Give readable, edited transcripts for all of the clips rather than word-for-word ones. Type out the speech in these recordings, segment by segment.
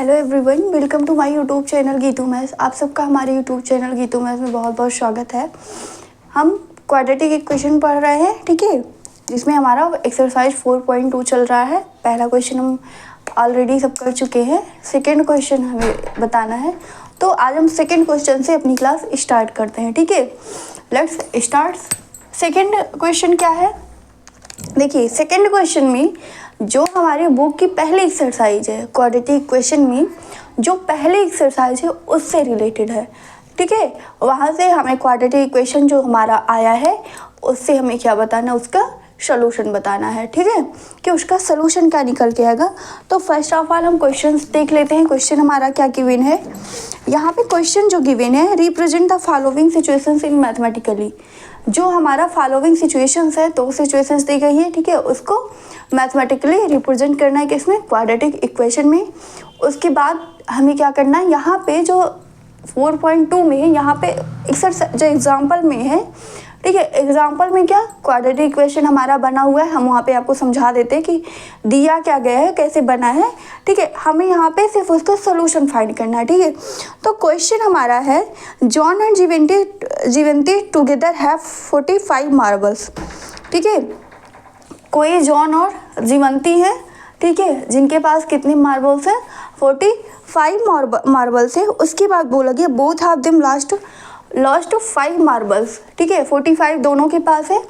Hello everyone, welcome to my YouTube channel Geetu maths. आप सबका हमारे यूट्यूब चैनल गीतू मैथ्स में बहुत बहुत स्वागत है। हम क्वाड्रेटिक इक्वेशन पढ़ रहे हैं, ठीक है, जिसमें हमारा एक्सरसाइज 4.2 चल रहा है। पहला क्वेश्चन हम ऑलरेडी सब कर चुके हैं, सेकेंड क्वेश्चन हमें बताना है। तो आज हम सेकेंड क्वेश्चन से अपनी क्लास स्टार्ट करते हैं, ठीक है। Let's start. सेकेंड क्वेश्चन क्या है, देखिए सेकेंड क्वेश्चन में जो हमारे बुक की पहली एक्सरसाइज है क्वाड्रेटिक इक्वेशन में, जो पहली एक्सरसाइज है उससे रिलेटेड है, ठीक है। वहाँ से हमें क्वाड्रेटिक इक्वेशन जो हमारा आया है उससे हमें क्या बताना है, उसका सॉल्यूशन बताना है, ठीक है, कि उसका सॉल्यूशन क्या निकल के आएगा। तो फर्स्ट ऑफ ऑल हम क्वेश्चंस देख लेते हैं। क्वेश्चन हमारा क्या गिवन है, यहाँ पे क्वेश्चन जो गिवन है, represent the following situations in mathematically. जो हमारा फॉलोइंग सिचुएशंस है, दो सिचुएशंस दी गई है, ठीक है, उसको मैथमेटिकली रिप्रेजेंट करना है किसमें, क्वाड्रेटिक इक्वेशन में। उसके बाद हमें क्या करना है, यहाँ पे जो 4.2 में है, यहाँ पे एक्सरसाइज जो एग्जाम्पल में है, ठीक है, एग्जाम्पल में क्या क्वाड्रेटिक इक्वेशन हमारा बना हुआ है, हम वहाँ पे आपको समझा देते हैं कि दिया क्या गया है, कैसे बना है, ठीक है। हमें यहाँ पे सिर्फ उसका सोल्यूशन फाइंड करना है, ठीक है। तो क्वेश्चन हमारा है, John and Jivanti together have 45 marbles, ठीक है। कोई जॉन और जीवंती है, ठीक है, जिनके पास कितने मार्बल्स हैं, 45 मार्बल्स है। उसके बाद बोला गया both of them lost 5 marbles, ठीक है, 45 दोनों के पास है,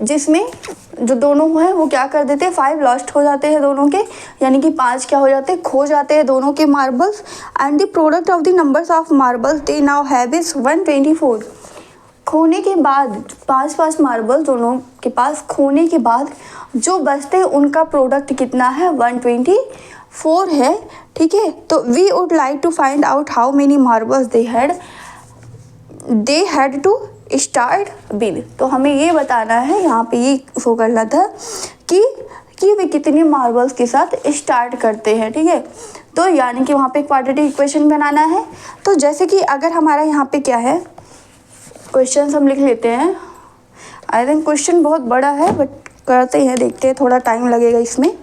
जिसमें जो दोनों हैं वो क्या कर देते हैं, 5 लॉस्ट हो जाते हैं दोनों के, यानी कि 5 क्या हो जाते हैं, खो जाते हैं दोनों के marbles. And the product of the numbers of marbles they now have is 124। खोने के बाद 5 मार्बल दोनों के पास खोने के बाद जो बचते हैं उनका प्रोडक्ट कितना है, 124 है, ठीक है। तो we would like to find out how many marbles they had to start with. तो हमें ये बताना है, यहाँ पे ये शो करना था कि वे कितने मार्बल्स के साथ स्टार्ट करते हैं, ठीक है। तो यानी कि वहाँ पे क्वाड्रेटिक इक्वेशन बनाना है। तो जैसे कि अगर हमारा यहाँ पे क्या है, क्वेश्चन हम लिख लेते हैं। आई थिंक क्वेश्चन बहुत बड़ा है, बट करते हैं, देखते हैं, थोड़ा टाइम लगेगा इसमें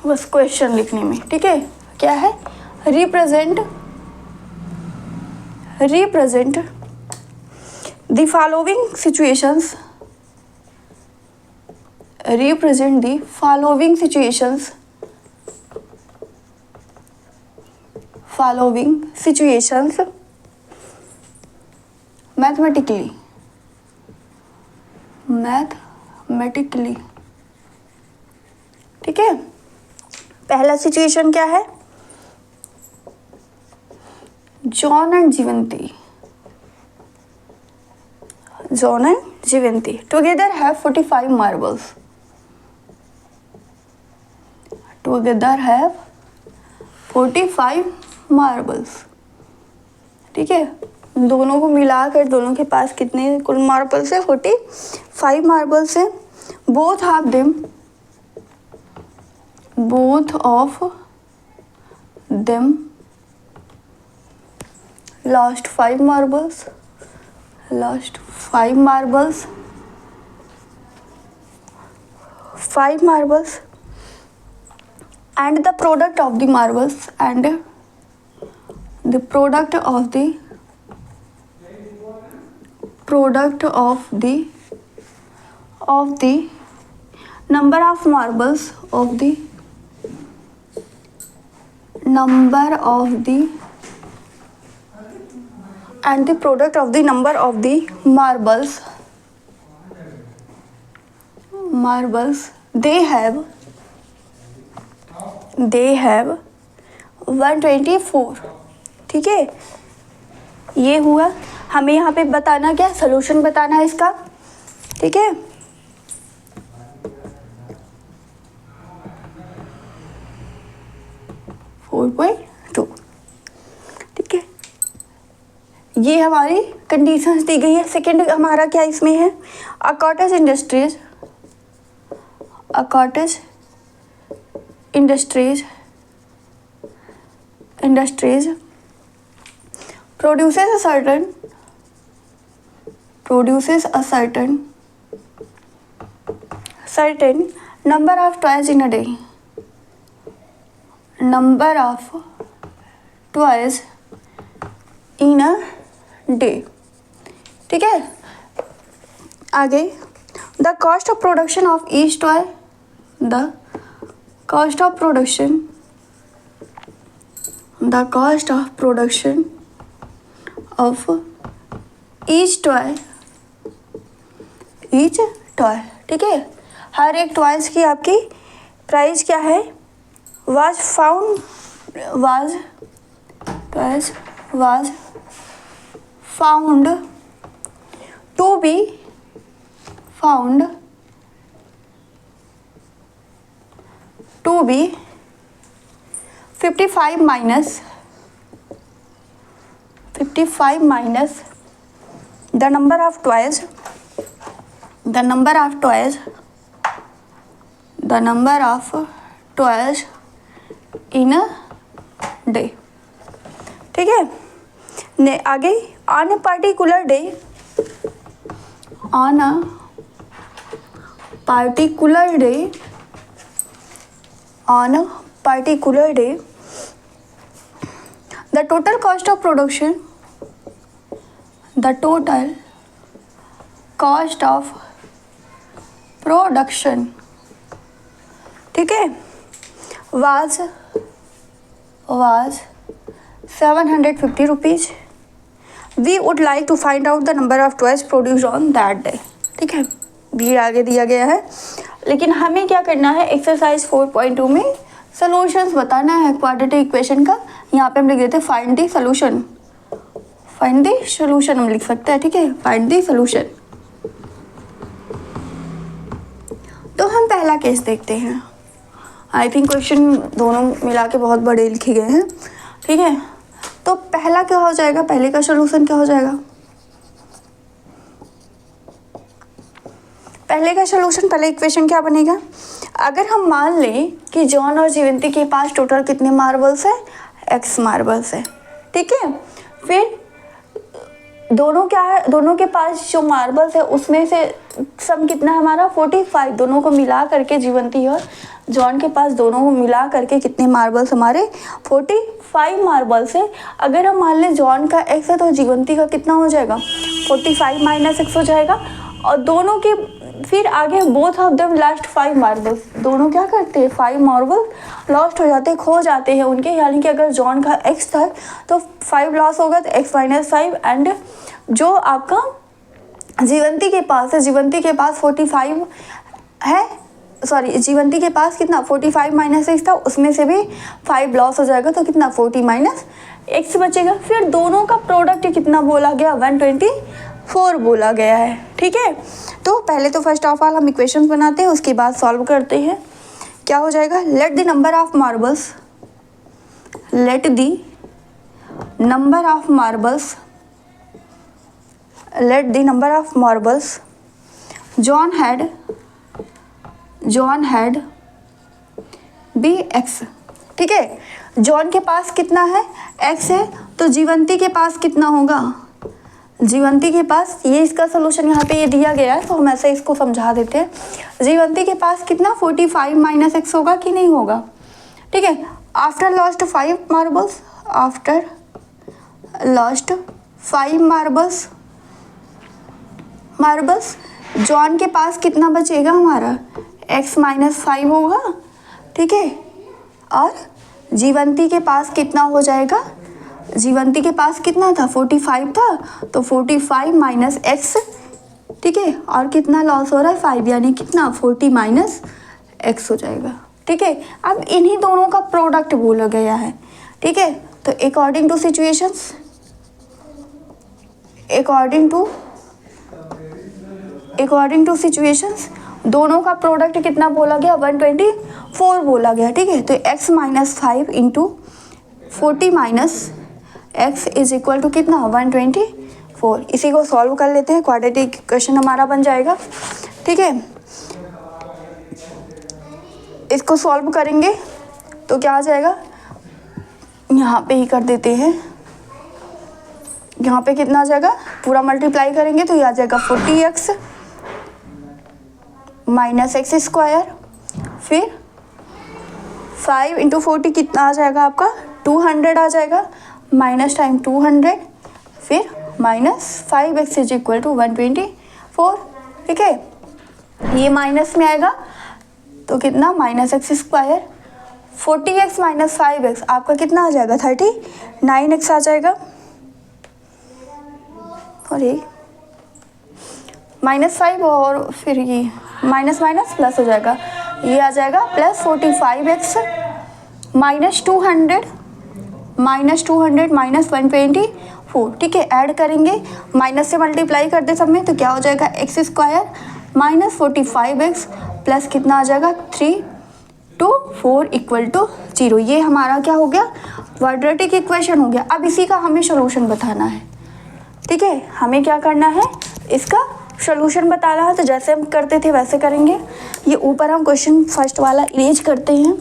बस क्वेश्चन लिखने में, ठीक है। क्या है, represent the following situations, represent the following situations mathematically, ठीक है। पहला सिचुएशन क्या है, John and Jivanti together have 45 marbles, ठीक है। दोनों को मिलाकर दोनों के पास कितने कुल मार्बल्स है, 45 मार्बल्स है। Both of them lost 5 marbles and the product of the marbles and the product of the number of marbles and the product of the number of the marbles they have 124, ठीक है। ये हुआ, हमें यहाँ पे बताना क्या, सॉल्यूशन बताना है इसका, ठीक है। ठीक है, ये हमारी कंडीशंस दी गई है। सेकंड हमारा क्या इसमें है, अकॉटेज industries produces a certain number of toys in a day, number of toys in a day. ठीक है, आगे the cost of production of each toy, the cost of production, the cost of production of each toy, each toy. ठीक है, हर एक toys की आपकी price क्या है, was found, was toys was found to be, found to be 55 minus the number of toys, the number of toys, the number of toys in a day. ठीक है, ने आगे on a particular day, on a particular day, on a particular day, the total cost of production, the total cost of production, ठीक है, was 750 rupees. We would like to find out the number of toys produced on that day. ठीक है, ये आगे दिया गया है, लेकिन हमें क्या करना है, एक्सरसाइज 4.2 में सॉल्यूशंस बताना है क्वाड्रेटिक इक्वेशन का। यहाँ पे हम लिख देते हैं find the solution, find the solution हम लिख सकते हैं। ठीक है, फाइंड द सॉल्यूशन। तो हम पहला केस देखते हैं। आई थिंक क्वेश्चन दोनों मिला के बहुत बड़े लिखे गए हैं। ठीक है, तो पहला क्या हो जाएगा, पहले का सॉल्यूशन क्या हो जाएगा, पहले का सॉल्यूशन, पहले इक्वेशन क्या बनेगा, अगर हम मान लें कि जॉन और जीवंती के पास टोटल कितने मार्बल्स है, x मार्बल्स है। ठीक है, फिर दोनों क्या है, दोनों के पास जो मार्बल्स है उसमें से सम कितना है हमारा 45, दोनों को मिला करके जीवंती और जॉन के पास दोनों को मिला करके कितने मार्बल्स हमारे 45 मार्बल्स है। अगर हम मान लें जॉन का x है तो जीवंती का कितना हो जाएगा, 45 माइनस x हो जाएगा। और दोनों के फिर आगे both of them last 5 marbles, दोनों क्या करते हैं 5 मार्बल लॉस्ट हो जाते हैं, खो जाते हैं उनके, यानी कि अगर जॉन का x था तो 5 लॉस होगा तो x माइनस 5, एंड जो आपका जीवंती के पास है, जीवंती के पास 45 है, सॉरी जीवंती के पास कितना 45 माइनस x था, उसमें से भी 5 लॉस हो जाएगा तो कितना 40 माइनस x बचेगा। फिर दोनों का प्रोडक्ट कितना बोला गया, 124 बोला गया है। ठीक है, तो पहले तो फर्स्ट ऑफ ऑल हम इक्वेशंस बनाते हैं, उसके बाद सॉल्व करते हैं। क्या हो जाएगा, let the number of marbles, let the number of marbles, let the number of marbles John had be x। ठीक है, जॉन के पास कितना है x है, तो जीवंती के पास कितना होगा, जीवंती के पास, ये इसका सोल्यूशन यहाँ पे ये दिया गया है तो हम ऐसे इसको समझा देते हैं। जीवंती के पास कितना 45 माइनस x होगा कि नहीं होगा। ठीक है, after lost 5 marbles, after lost 5 marbles John के पास कितना बचेगा हमारा, x माइनस 5 होगा। ठीक है, और जीवंती के पास कितना हो जाएगा, जीवंती के पास कितना था 45 था, तो 45 माइनस x। ठीक है, और कितना लॉस हो रहा है 5, यानी कितना 40 माइनस x हो जाएगा। ठीक है, अब इन्हीं दोनों का प्रोडक्ट बोला गया है। ठीक है, तो according to situations, according to situations दोनों का प्रोडक्ट कितना बोला गया, 124 बोला गया। ठीक है, तो x minus 5 into 40 minus x is equal to कितना 124। इसी को सॉल्व कर लेते हैं, क्वाड्रेटिक इक्वेशन हमारा बन जाएगा। ठीक है, इसको सॉल्व करेंगे तो क्या आ जाएगा, यहाँ पे ही कर देते हैं, यहाँ पे कितना आ जाएगा, पूरा मल्टीप्लाई करेंगे तो ये आ जाएगा 40x माइनस x स्क्वायर, फिर 5 इंटू 40 कितना आ जाएगा आपका 200 आ जाएगा, माइनस टाइम 200, फिर minus 5x is equal to 124। ठीक है, ये माइनस में आएगा तो कितना minus x square, 40x minus 5x आपका कितना आ जाएगा 39x आ जाएगा। और ये -5 और फिर ये माइनस माइनस प्लस हो जाएगा, ये आ जाएगा प्लस 45x माइनस 200 माइनस 124। ठीक है, ऐड करेंगे, माइनस से मल्टीप्लाई कर दे सब में तो क्या हो जाएगा x square minus 45x plus कितना आ जाएगा 324 इक्वल टू 0। ये हमारा क्या हो गया क्वाड्रेटिक इक्वेशन हो गया। अब इसी का हमें सोल्यूशन बताना है। ठीक है, हमें क्या करना है, इसका सोल्यूशन बताना है। तो जैसे हम करते थे वैसे करेंगे। ये ऊपर हम क्वेश्चन फर्स्ट वाला इरेज करते हैं।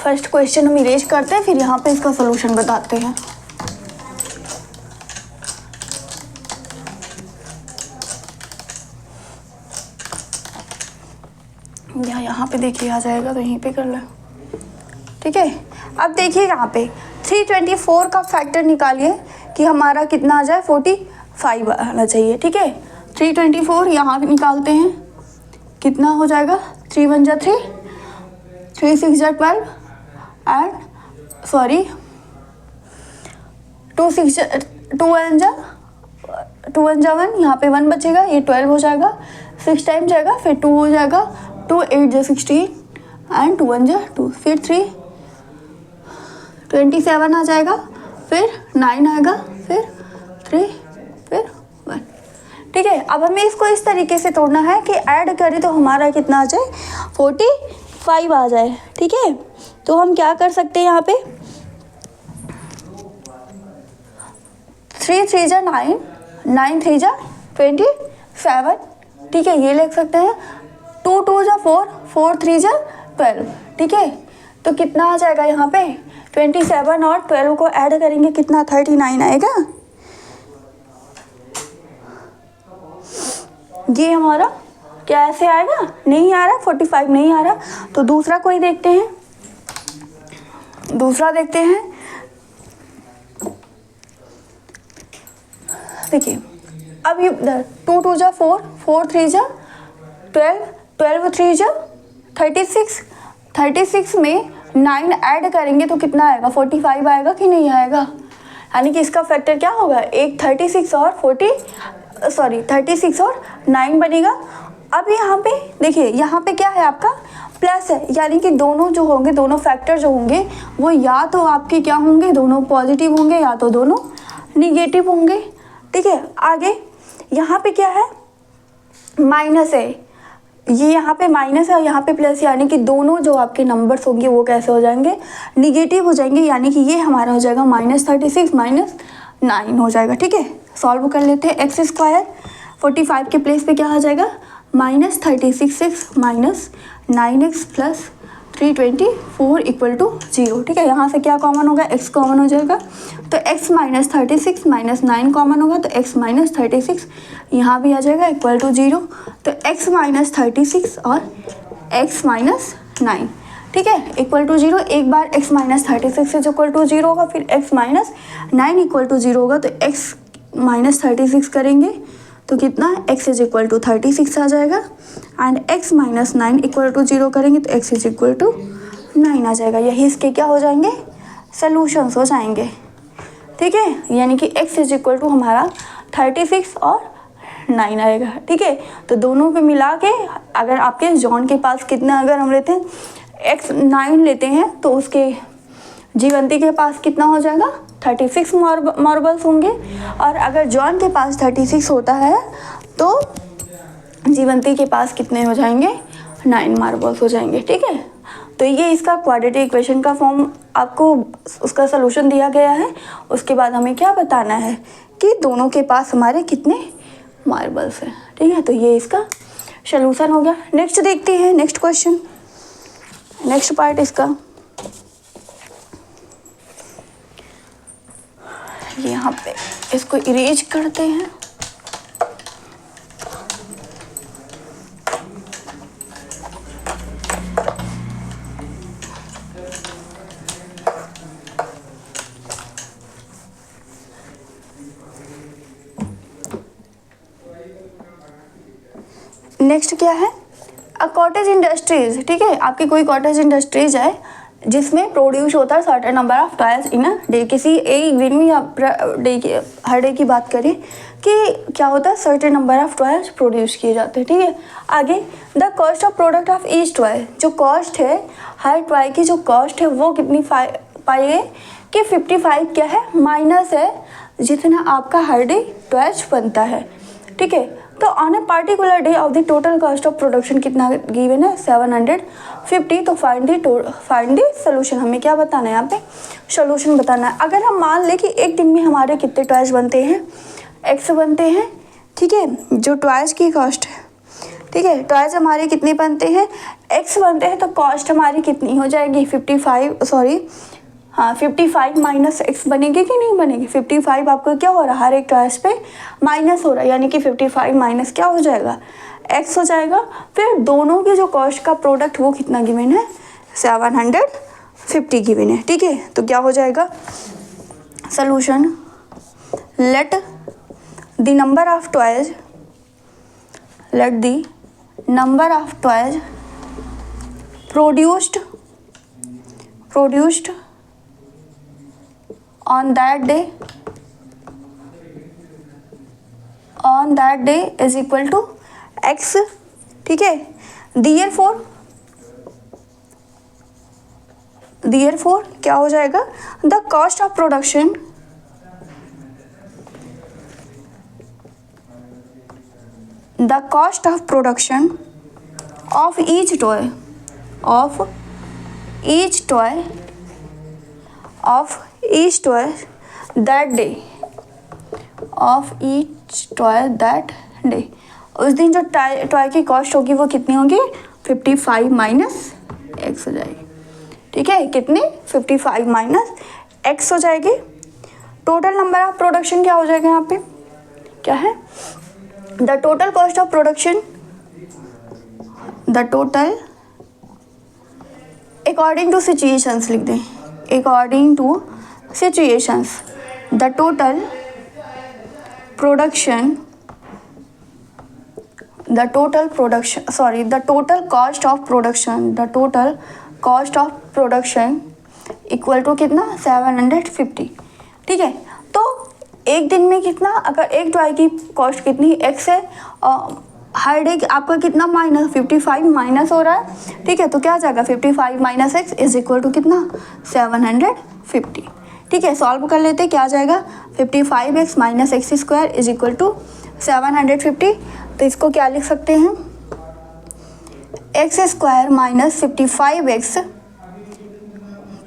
फर्स्ट क्वेश्चन हम इरेज करते हैं, फिर यहाँ पे इसका सोल्यूशन बताते हैं। यहाँ पे देखिए आ जाएगा तो यहीं पे कर लें। ठीक है, अब देखिए यहाँ पे 324 का फैक्टर निकालिए कि हमारा कितना आ जाए 45 आना चाहिए। ठीक है, 324 यहाँ निकालते हैं, कितना हो जाएगा 3 1 जा 3, 3 6 जा 12 एंड सॉरी 2 6 2 1 जा 1, यहाँ पे 1 बचेगा, ये 12 हो जाएगा, 6 टाइम जाएगा, फिर 2 हो जाएगा, 2 8 जा 16 एंड 2 1 जा 2, फिर 3 27 आ जाएगा, फिर 9 आएगा, फिर 3, फिर 1। ठीक है, अब हमें इसको इस तरीके से तोड़ना है कि ऐड करें तो हमारा कितना आ जाए 45 आ जाए। ठीक है, तो हम क्या कर सकते हैं यहाँ पे 3 3 जा 9, 9 3 जा 27। ठीक है, ये लिख सकते हैं 2 2 जा 4, 4 3 जा 12। ठीक है, तो कितना आ जाएगा यहाँ पे 27 और 12 को ऐड करेंगे कितना 39 आएगा। ये हमारा क्या ऐसे आएगा, नहीं आ रहा 45 नहीं आ रहा, तो दूसरा कोई देखते हैं, दूसरा देखते हैं। देखिए अब ये 2 2 जा 4, 4 3 जा 12, 12 3 जा 36, 36 में 9 ऐड करेंगे तो कितना आएगा 45 आएगा कि नहीं आएगा। यानी कि इसका फैक्टर क्या होगा, एक 36 और 36 और 9 बनेगा। अब यहाँ पे देखिए, यहाँ पे क्या है आपका प्लस है, यानी कि दोनों जो होंगे, दोनों फैक्टर जो होंगे वो या तो आपके क्या होंगे, दोनों पॉजिटिव होंगे या तो दोनों निगेटिव होंगे। ठीक है, आगे यहाँ पे क्या है माइनस है, ये यहाँ पे माइनस है और यहाँ पे प्लस, यानी कि दोनों जो आपके नंबर्स होंगे वो कैसे हो जाएंगे निगेटिव हो जाएंगे, यानी कि ये हमारा हो जाएगा -36 -9 हो जाएगा। ठीक है, सॉल्व कर लेते हैं। एक्स स्क्वायर 45 के प्लेस पे क्या आ जाएगा -36x -9x plus 324 equal to 0। ठीक है, यहाँ से क्या कॉमन होगा, x कॉमन हो जाएगा, तो x -36 -9 कॉमन होगा, तो x -36 यहाँ भी आ जाएगा इक्वल टू 0, तो x -36 और x -9। ठीक है, इक्वल टू 0। एक बार x -36 इज इक्वल टू 0 होगा, फिर x -9 इक्वल टू 0 होगा, तो x -36 करेंगे तो कितना x इज इक्वल टू 36 आ जाएगा, एंड x -9 इक्वल टू 0 करेंगे तो x इज इक्वल टू 9 आ जाएगा। यही इसके क्या हो जाएंगे सॉल्यूशंस हो जाएंगे। ठीक है, यानी कि x इज इक्वल टू हमारा 36 और 9 आएगा। ठीक है, तो दोनों पे मिला के अगर आपके जॉन के पास कितना, अगर हम लेते हैं x 9 लेते हैं तो उसके जीवंती के पास कितना हो जाएगा 36 मार्बल्स होंगे, और अगर जॉन के पास 36 होता है तो जीवंती के पास कितने हो जाएंगे 9 मार्बल्स हो जाएंगे। ठीक है, तो ये इसका क्वाड्रेटिक इक्वेशन का फॉर्म आपको उसका सलूशन दिया गया है। उसके बाद हमें क्या बताना है कि दोनों के पास हमारे कितने मार्बल्स हैं। ठीक है, तो ये इसका सलूशन हो गया। नेक्स्ट देखते हैं, नेक्स्ट क्वेश्चन, नेक्स्ट पार्ट इसका। यहाँ पे इसको इरेज करते हैं। नेक्स्ट क्या है, अ कॉटेज इंडस्ट्रीज, ठीक है, आपकी कोई कॉटेज इंडस्ट्रीज है जिसमें प्रोड्यूस होता है certain number of toys in a day, किसी एक दिन में या डे की, हर डे की बात करें कि क्या होता है, certain number of toys produce किए जाते हैं, ठीक है। आगे, the cost of product of each toy, जो कॉस्ट है हर टॉय की, जो कॉस्ट है वो कितनी पाइए कि 55 क्या है, माइनस है जितना आपका हर डे टॉयज बनता है, ठीक है। तो on a particular day of the total cost of production कितना गिवन है, 750। तो फाइंड द सोल्यूशन, हमें क्या बताना है यहाँ पे, सोल्यूशन बताना है। अगर हम मान लें कि एक दिन में हमारे कितने टॉयज बनते हैं, एक्स बनते हैं, ठीक है, जो टॉयज की कॉस्ट है, ठीक है, टॉयज हमारे कितने बनते हैं, एक्स बनते हैं, तो कॉस्ट हमारी कितनी हो जाएगी, 55 माइनस एक्स बनेगी कि नहीं बनेगी, 55 आपको क्या हो रहा है, हर एक टॉयज पे माइनस हो रहा है, यानी कि 55 माइनस क्या हो जाएगा, एक्स हो जाएगा। फिर दोनों की जो कॉस्ट का प्रोडक्ट वो कितना गिवन है, 750 गिवन है, ठीक है। तो क्या हो जाएगा solution, late the number of toys, late the number of toys produced on that day is equal to x, ठीक है। therefore क्या हो जाएगा, the cost of production of each toy that day, उस दिन जो टॉय की कॉस्ट होगी वो कितनी होगी, 55 माइनस एक्स हो जाएगी, ठीक है। कितनी, 55 माइनस एक्स हो जाएगी। टोटल नंबर ऑफ प्रोडक्शन क्या हो जाएगा यहाँ पे, क्या है, the total cost of production, the total according to situations लिख दें, according to situations, the total cost of production equal to कितना, 750, ठीक है। तो एक दिन में कितना, अगर एक टॉय की कॉस्ट कितनी एक्स है और हर डे आपका कितना माइनस 55 माइनस हो रहा है, ठीक है। तो क्या आ जाएगा, 55 minus x is equal to कितना, 750, ठीक है। सॉल्व कर लेते हैं, क्या आ जाएगा, 55x minus x square is equal to 750। तो इसको क्या लिख सकते हैं, x square minus 55x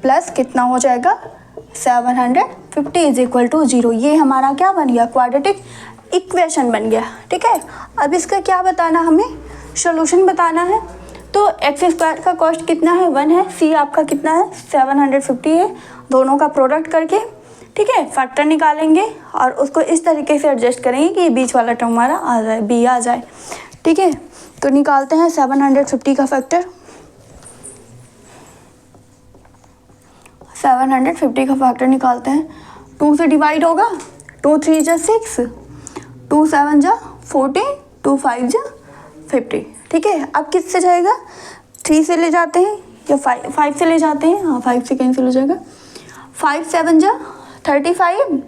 plus कितना हो जाएगा, 750 इज इक्वल टू 0। ये हमारा क्या बन गया, क्वाड्रेटिक इक्वेशन बन गया, ठीक है। अब इसका क्या बताना, हमें सोल्यूशन बताना है। तो एक्स स्क्वायर का कॉस्ट कितना है, 1 है, सी आपका कितना है, 750 है, दोनों का प्रोडक्ट करके, ठीक है, फैक्टर निकालेंगे और उसको इस तरीके से एडजस्ट करेंगे कि बीच वाला टर्म हमारा आ जाए, बी आ जाए, ठीक है। तो निकालते हैं 750 का फैक्टर, 750 का फैक्टर निकालते हैं। 2 से डिवाइड होगा, 2 3 जा 6, 2 7 जा 14, 2 5 जा 50, ठीक है। अब किससे जाएगा, 3 से ले जाते हैं या 5 से ले जाते हैं, हाँ 5 से कैंसिल हो जाएगा, 5 7 जा 35,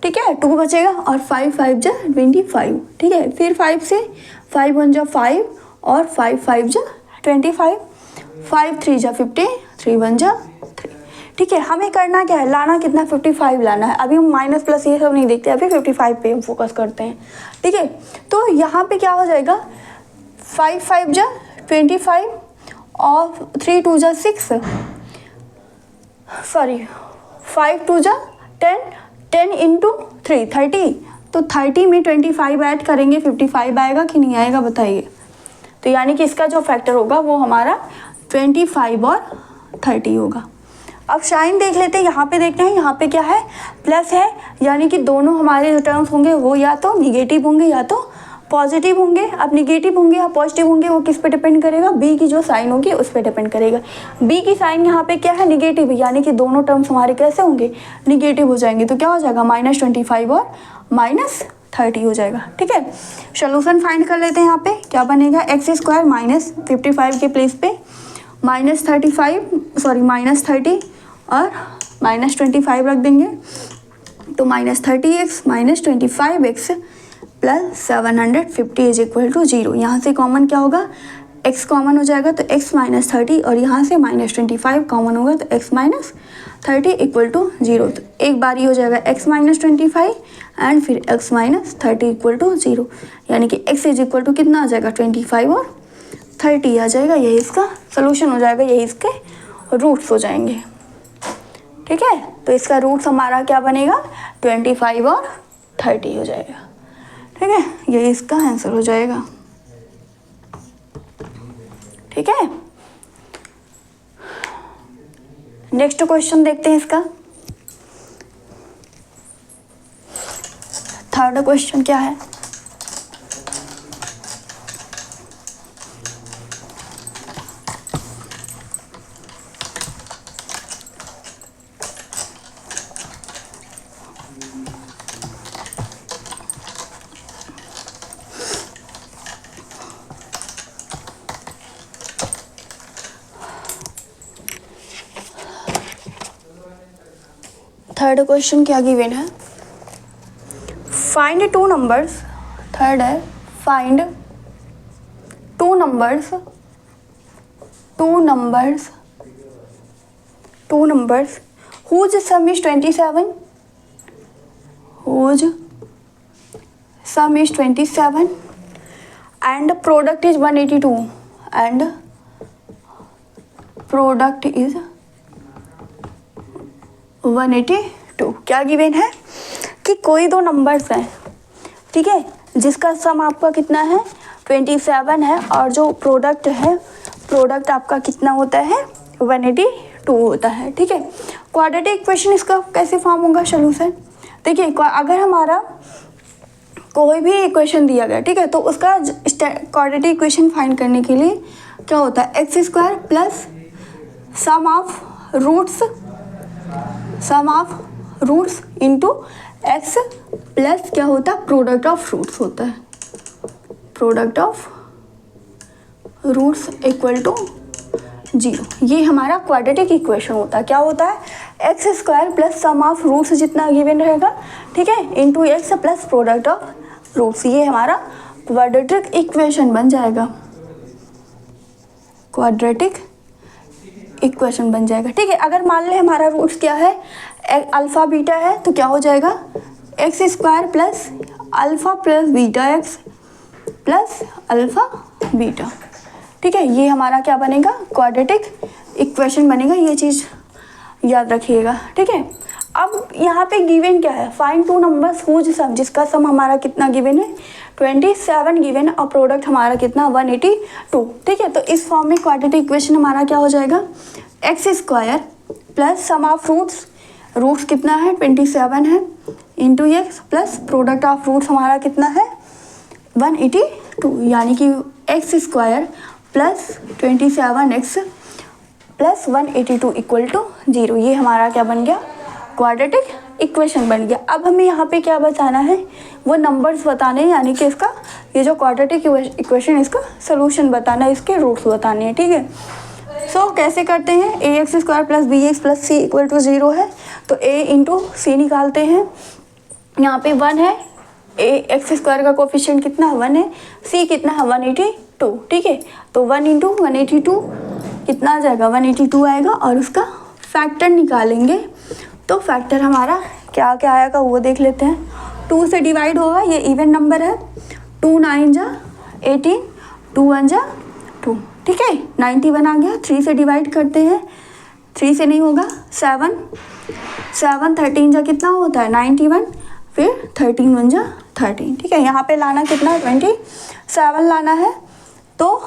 ठीक है, 2 बचेगा और 5 5 जा 25, ठीक है। फिर 5 से 5 1 जा 5 और 5 5 जा 25, 5 3 जा 50, 3 1 जा 3, ठीक है। हमें करना क्या है, लाना कितना, 55 लाना है। अभी हम माइनस प्लस ये सब नहीं देखते, अभी 55 पे हम फोकस करते हैं, ठीक है। तो यहाँ पे क्या हो जाएगा, 5 5 जा 25 और 3 2 जा 6, सॉरी 5 2 जा 10, 10 इंटू 3 30, तो 30 में 25 ऐड करेंगे, 55 आएगा कि नहीं आएगा बताइए। तो यानी कि इसका जो फैक्टर होगा वो हमारा 25 और 30 होगा। अब साइन देख लेते हैं, यहाँ पे देखते हैं, यहाँ पे क्या है, प्लस है, यानी कि दोनों हमारे जो टर्म्स होंगे वो या तो निगेटिव होंगे या तो पॉजिटिव होंगे। अब निगेटिव होंगे या पॉजिटिव होंगे वो किस पे डिपेंड करेगा, बी की जो साइन होगी उस पर डिपेंड करेगा। बी की साइन यहाँ पे क्या है, निगेटिव है, यानी कि दोनों टर्म्स हमारे कैसे होंगे, निगेटिव हो जाएंगे। तो क्या हो जाएगा, -25 और 30 हो जाएगा। ठीक है, सोल्यूशन फाइंड कर लेते हैं। यहाँ पे क्या बनेगा, एक्स स्क्वायर माइनस 55 के प्लेस पे -30 और -25 रख देंगे, तो -30x minus 25x plus 750 is equal to 0। यहाँ से कॉमन क्या होगा, x कॉमन हो जाएगा तो x -30 और यहाँ से -25 कॉमन होगा तो x -30 इक्वल टू 0। तो एक बार ही हो जाएगा x -25 एंड फिर x -30 इक्वल टू 0, यानी कि x इज इक्वल टू कितना आ जाएगा 25 और 30 आ जाएगा। यही इसका सोल्यूशन हो जाएगा, यही इसके रूट्स हो जाएंगे। ठीक है, तो इसका रूट्स हमारा क्या बनेगा 25 और 30 हो जाएगा। ठीक है, यही इसका आंसर हो जाएगा। ठीक है, नेक्स्ट क्वेश्चन देखते हैं इसका। थर्ड क्वेश्चन क्या है, थर्ड क्वेश्चन क्या गिवन है, फाइंड टू नंबर्स। थर्ड है find two numbers whose sum is 27, whose sum is 27 and product is 182 and product is 182। क्या गिवन है कि कोई दो नंबर्स हैं, ठीक है, जिसका सम आपका कितना है 27 है और जो प्रोडक्ट है, प्रोडक्ट आपका कितना होता है 182 होता है। ठीक है, क्वाड्रेटिक इक्वेशन इसका कैसे फॉर्म होगा सोल्यूशन। देखिए, अगर हमारा कोई भी इक्वेशन दिया गया, ठीक है, तो उसका क्वाड्रेटिक इक्वेशन फाइंड करने के लिए क्या होता है, x square plus sum of roots into x plus क्या होता है प्रोडक्ट ऑफ रूट्स होता है, product of roots equal to 0। ये हमारा क्वाड्रेटिक इक्वेशन होता है। क्या होता है, x square plus sum of roots जितना गिवन रहेगा, ठीक है, into x plus product of roots, ये हमारा क्वाड्रेटिक इक्वेशन बन जाएगा, क्वाड्रेटिक इक्वेशन बन जाएगा। ठीक है, अगर मान ले हमारा रूट्स क्या है, अल्फ़ा बीटा है, तो क्या हो जाएगा x square plus alpha plus beta x plus alpha beta. ठीक है, ये हमारा क्या बनेगा क्वाड्रेटिक इक्वेशन बनेगा, ये चीज़ याद रखिएगा। ठीक है, अब यहाँ पे गिवन क्या है, find two numbers whose sum, जिसका सम हमारा कितना गिवन है 27 गिवन है और प्रोडक्ट हमारा कितना 182। ठीक है, तो इस फॉर्म में क्वाड्रेटिक इक्वेशन हमारा क्या हो जाएगा, x square plus sum of roots कितना है 27 है into x plus product of roots हमारा कितना है 182, यानी कि x square plus 27x plus 182 equal to 0। ये हमारा क्या बन गया क्वाड्रेटिक इक्वेशन बन गया। अब हमें यहाँ पे क्या बताना है, वो नंबर्स बताने हैं, यानी कि इसका ये जो क्वाड्रेटिक इक्वेशन इसका सोल्यूशन बताना है, इसके रूट्स बताने हैं। ठीक है, सो कैसे करते हैं, a x square plus b x plus c equal to 0 है, तो ए इंटू सी निकालते हैं। यहाँ पे 1 है, ए एक्स स्क्वायर का कोफिशिएंट कितना 1 है, सी कितना है 182। ठीक है, तो 1 इंटू 182 कितना आ जाएगा 182 आएगा और उसका फैक्टर निकालेंगे, तो फैक्टर हमारा क्या क्या आएगा वो देख लेते हैं। 2 से डिवाइड होगा, ये इवन नंबर है, 2 9 जा 18, 2 1 जा 2। ठीक है, 91 आ गया। 3 से डिवाइड करते हैं, 3 से नहीं होगा, 7 13 जा कितना होता है 91, फिर 13 1 जा 13। ठीक है, यहाँ पे लाना कितना 27 लाना है, तो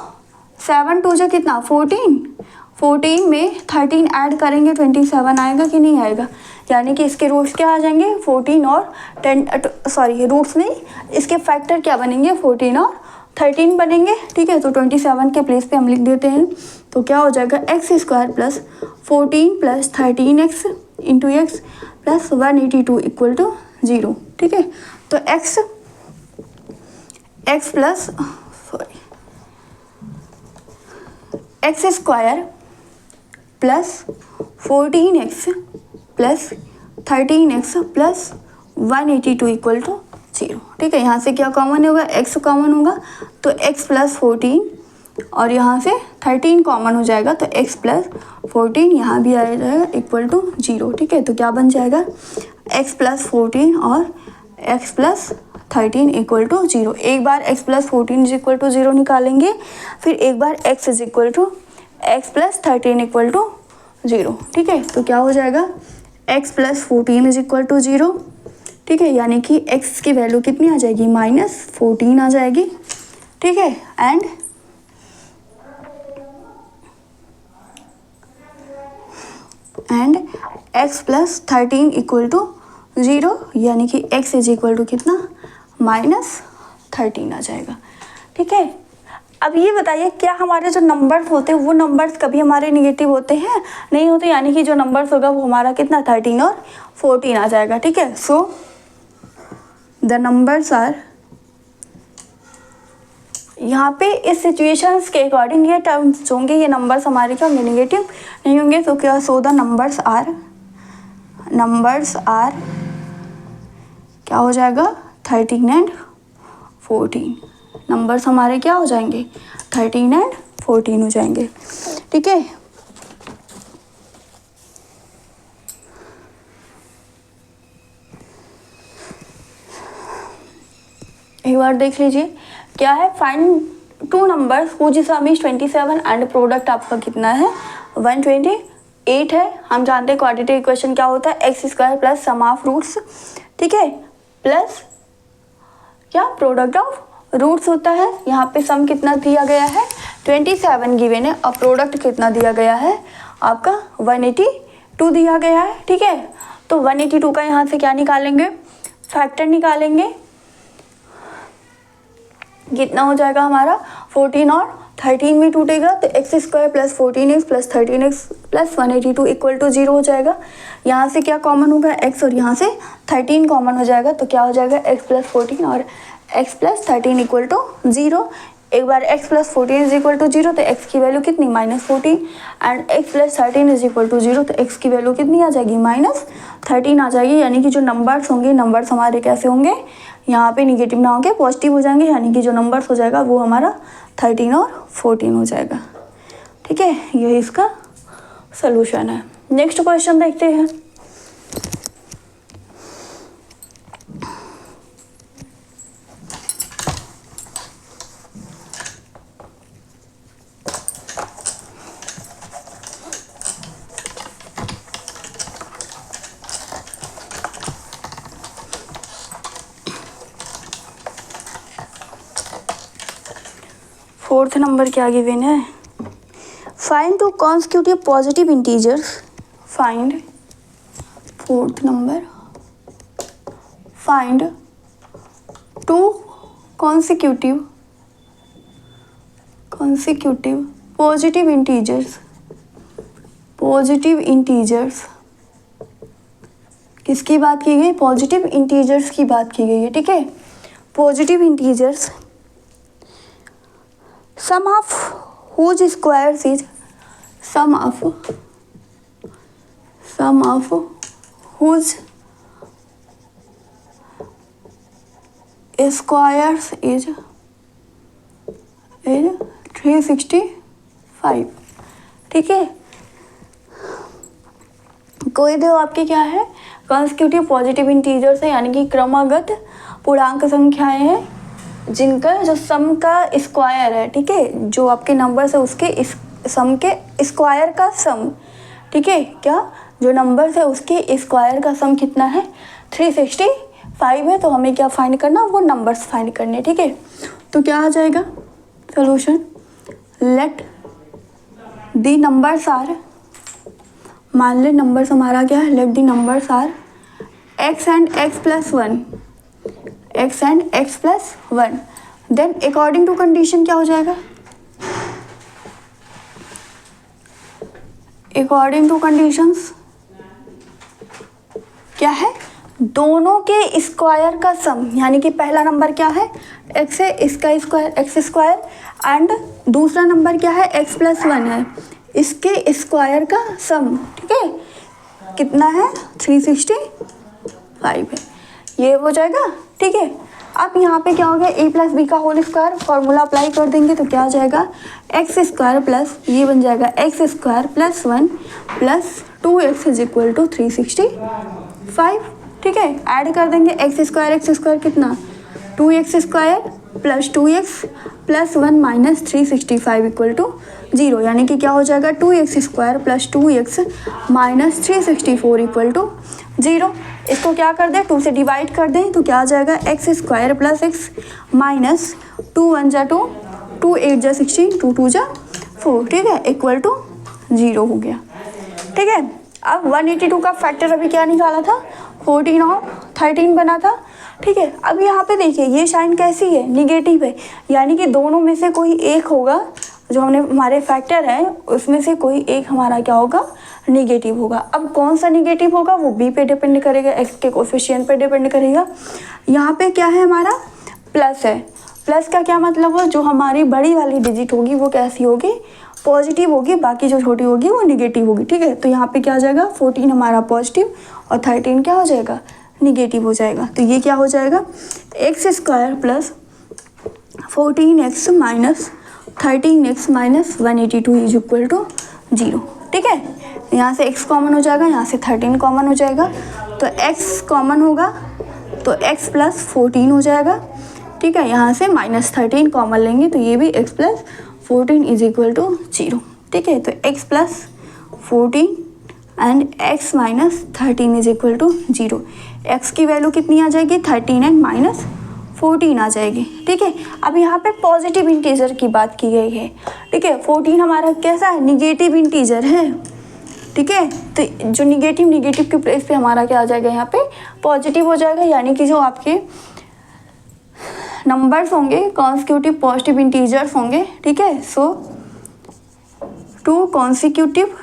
7 2 जा कितना 14 में 13 ऐड करेंगे 27 आएगा कि नहीं आएगा, यानी कि इसके रूट्स क्या आ जाएंगे 14 और 10, रूट्स नहीं, इसके फैक्टर क्या बनेंगे 14 और 13 बनेंगे। ठीक है, तो 27 के प्लेस पे हम लिख देते हैं, तो क्या हो जाएगा x square plus 14 plus 13x into x plus 182 equal to 0। ठीक है, तो x x square plus 14x plus 13x plus 182 equal to 0। ठीक है, यहाँ से क्या कॉमन होगा, x कॉमन होगा तो x प्लस 14 और यहाँ से 13 कॉमन हो जाएगा तो x प्लस 14 यहाँ भी आ जाएगा इक्वल टू 0। ठीक है, तो क्या बन जाएगा, x प्लस 14 और x प्लस 13 इक्वल टू 0। एक बार x plus 14 is equal to 0 निकालेंगे, फिर एक बार x is equal to x plus 13 equal to 0। ठीक है, तो क्या हो जाएगा, x plus 14 is equal to 0। ठीक है, यानी कि x की वैल्यू कितनी आ जाएगी, -14 आ जाएगी। ठीक है, and x plus 13 equal to 0, यानी कि x इज इक्वल टू कितना, -13 आ जाएगा। ठीक है, अब ये बताइए क्या हमारे जो नंबर्स होते हैं वो नंबर्स कभी हमारे निगेटिव होते हैं, नहीं होते, यानी कि जो नंबर्स होगा वो हमारा कितना 13 और 14 आ जाएगा। ठीक है, सो द नंबर्स आर, यहाँ पे इस सिचुएशंस के अकॉर्डिंग ये टर्म्स होंगे, ये नंबर्स हमारे क्या होंगे, निगेटिव नहीं होंगे। तो क्या, सो द नंबर्स आर क्या हो जाएगा, 13 एंड 14। नंबर्स हमारे क्या हो जाएंगे, 13 एंड 14 हो जाएंगे। ठीक है, एक बार देख लीजिए क्या है, find two numbers whose sum is 27 and product आपका कितना है, 128 है। हम जानते हैं क्वाड्रेटिक इक्वेशन क्या होता है, x square plus sum of roots. ठीक है, प्लस क्या, प्रोडक्ट ऑफ रूट्स होता है। यहाँ पे सम कितना दिया गया है, 27 गिवन है, और प्रोडक्ट कितना दिया गया है आपका, 182 दिया गया है। ठीक है, तो 182 का यहाँ से क्या निकालेंगे, फैक्टर निकालेंगे, कितना हो जाएगा हमारा, 14 और 13 भी टूटेगा तो x square plus 14x plus 13x plus 182 equal to 0 हो जाएगा। यहाँ से क्या कॉमन होगा, x, और यहाँ से 13 कॉमन हो जाएगा तो क्या हो जाएगा, x प्लस 14 और x प्लस 13 इक्वल टू 0। एक बार x plus 14 is equal to 0 तो x की वैल्यू कितनी, -14, and x plus 13 is equal to 0 तो x की वैल्यू कितनी आ जाएगी, -13 आ जाएगी। यानी कि जो नंबर्स होंगे, नंबर्स हमारे कैसे होंगे, यहाँ पे निगेटिव ना होके पॉजिटिव हो जाएंगे, यानी कि जो नंबर्स हो जाएगा वो हमारा 13 और 14 हो जाएगा। ठीक है, यही इसका सलूशन है। नेक्स्ट क्वेश्चन देखते हैं। फोर्थ नंबर क्या गिवन है, find to consecutive positive integers, find, fourth number, find to consecutive positive integers, किसकी बात की गई, पॉजिटिव इंटीजर्स की बात की गई है। ठीक है, positive integers sum of whose squares is sum of whose squares is 365। ठीक है, कोई दो आपके क्या है, कॉन्सिक्यूटिव पॉजिटिव इंटीजर्स है, यानी कि क्रमागत पूर्णांक संख्याएं हैं जिनका जो सम का स्क्वायर है। ठीक है, जो आपके नंबर्स है उसके इस सम के स्क्वायर का सम। ठीक है, क्या, जो नंबर्स है उसके स्क्वायर का सम कितना है, 365 है। तो हमें क्या फाइंड करना, वो नंबर्स फाइंड करने। ठीक है, तो क्या आ जाएगा solution, let the numbers are, मान ले नंबर्स हमारा क्या है, let the numbers are x and x plus 1, x and x plus 1, then according to condition क्या हो जाएगा, अकॉर्डिंग टू कंडीशंस क्या है, दोनों के स्क्वायर का सम, यानी कि पहला नंबर क्या है एक्स है, इसका स्क्वायर एक्स स्क्वायर, एंड दूसरा नंबर क्या है x + 1 है, इसके स्क्वायर का सम, ठीक है, कितना है 365 है, ये हो जाएगा, ठीक है। अब यहाँ पे क्या हो गया, a + b का होल स्क्वायर, फॉर्मूला अप्लाई कर देंगे तो क्या हो जाएगा, x² प्लस ये बन जाएगा x² + 1 + 2x = 365, ठीक है। ऐड कर देंगे x² कितना 2x² + 2x + 1 - 365 = 0, यानी कि क्या हो जाएगा 2x² + 2x - 364 = 0। इसको क्या कर दें, 2 से डिवाइड कर दें तो क्या आ जाएगा x² + x माइनस 2 × 1 = 2, 2 × 8 = 16, 2 × 2 = 4, ठीक है, = 0 हो गया, ठीक है। अब 182 का फैक्टर अभी क्या निकाला था, 14 और 13 बना था, ठीक है। अब यहाँ पे देखिए ये साइन कैसी है, निगेटिव है, यानी कि दोनों में से कोई एक होगा, जो हमने हमारे फैक्टर है उसमें से कोई एक हमारा क्या होगा, निगेटिव होगा। अब कौन सा निगेटिव होगा वो b पे डिपेंड करेगा, x के कोफिशिएंट पे डिपेंड करेगा। यहाँ पे क्या है हमारा प्लस है, प्लस का क्या मतलब है, जो हमारी बड़ी वाली डिजिट होगी वो कैसी होगी, पॉजिटिव होगी, बाकी जो छोटी होगी वो निगेटिव होगी, ठीक है। तो यहाँ पे क्या आ जाएगा 14 हमारा पॉजिटिव और 13 क्या हो जाएगा, निगेटिव हो जाएगा। तो ये क्या हो जाएगा x² + 14x - 13x - 182 = 0, ठीक है। यहाँ से x कॉमन हो जाएगा, यहाँ से 13 कॉमन हो जाएगा, तो x कॉमन होगा तो x + 14 हो जाएगा, ठीक है। यहाँ से -13 कॉमन लेंगे तो ये भी x + 14 = 0, ठीक है। तो x + 14 एंड x - 13 = 0, x की वैल्यू कितनी आ जाएगी 13 एंड -14 आ जाएगी, ठीक है। अब यहाँ पे पॉजिटिव इंटीजर की बात की गई है, ठीक है। 14 हमारा कैसा है, निगेटिव इंटीजर है, ठीक है। तो जो निगेटिव के प्लेस पे हमारा क्या आ जाएगा, यहाँ पे पॉजिटिव हो जाएगा, यानी कि जो आपके नंबर्स होंगे कॉन्सिक्यूटिव पॉजिटिव इंटीजर्स होंगे, ठीक है। सो 2 कॉन्सिक्यूटिव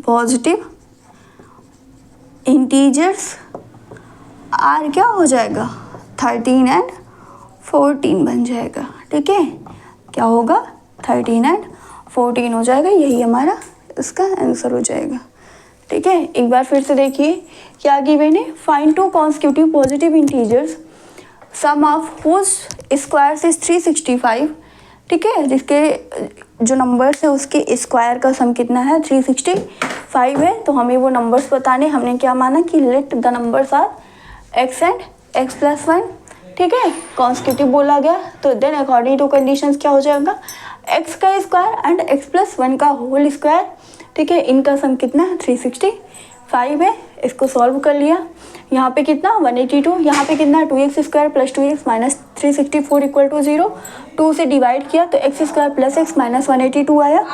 पॉजिटिव इंटीजर्स आर क्या हो जाएगा 13 एंड 14 बन जाएगा, ठीक है। क्या होगा 13 एंड 14 हो जाएगा, यही हमारा इसका आंसर हो जाएगा, ठीक है। एक बार फिर से देखिए क्या गिवन है, find 2 consecutive positive integers sum of whose squares is 365, ठीक है। जिसके जो नंबर्स है उसके स्क्वायर का सम कितना है 365 है। तो हमें वो नंबर्स बताने, हमने क्या माना कि let the numbers are x and x + 1, ठीक है, कॉन्सिक्यूटिव बोला गया। तो देन अकॉर्डिंग टू कंडीशंस क्या हो जाएगा, x का स्क्वायर एंड x + 1 का होल स्क्वायर, ठीक है, इनका सम कितना है 365 है। इसको सॉल्व कर लिया, यहाँ पे कितना 182, यहाँ पे कितना 2x² + 2x - 364 = 0, 2 से डिवाइड किया तो x² + x - 182 आया,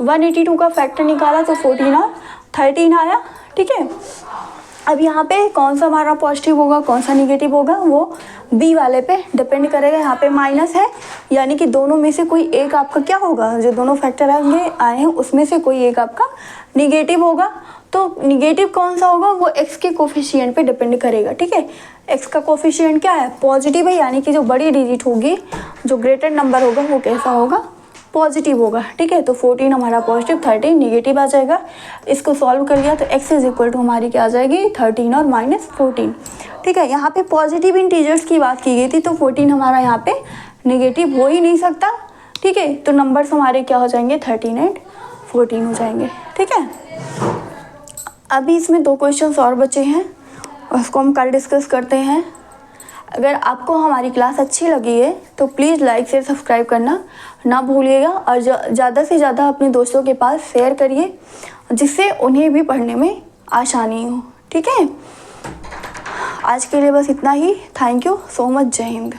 182 का फैक्टर निकाला तो 14 और 13 आया, ठीक है। अब यहाँ पे कौन सा हमारा पॉजिटिव होगा कौन सा निगेटिव होगा वो बी वाले पे डिपेंड करेगा। यहाँ पे माइनस है, यानी कि दोनों में से कोई एक आपका क्या होगा, जो दोनों फैक्टर आए हैं उसमें से कोई एक आपका निगेटिव होगा। तो निगेटिव कौन सा होगा वो x के कोफिशिएंट पे डिपेंड करेगा, ठीक है। x का कोफिशिएंट क्या है पॉजिटिव है, यानी कि जो बड़ी डिजिट होगी, जो ग्रेटर नंबर होगा वो कैसा होगा पॉजिटिव होगा, ठीक है। तो 14 हमारा पॉजिटिव, 13 निगेटिव आ जाएगा। इसको सॉल्व कर लिया तो x = हमारी क्या आ जाएगी 13 और -14, ठीक है। यहाँ पे पॉजिटिव इंटीजर्स की बात की गई थी, तो 14 हमारा यहाँ पे निगेटिव हो ही नहीं सकता, ठीक है। तो नंबर्स हमारे क्या हो जाएंगे 13 एंड 14 हो जाएंगे, ठीक है। अभी इसमें 2 क्वेश्चंस और बचे हैं, उसको हम कल डिस्कस करते हैं। अगर आपको हमारी क्लास अच्छी लगी है तो प्लीज़ लाइक शेयर सब्सक्राइब करना ना भूलिएगा, और ज़्यादा से ज़्यादा अपने दोस्तों के पास शेयर करिए, जिससे उन्हें भी पढ़ने में आसानी हो, ठीक है। आज के लिए बस इतना ही। Thank you so much. जय हिंद।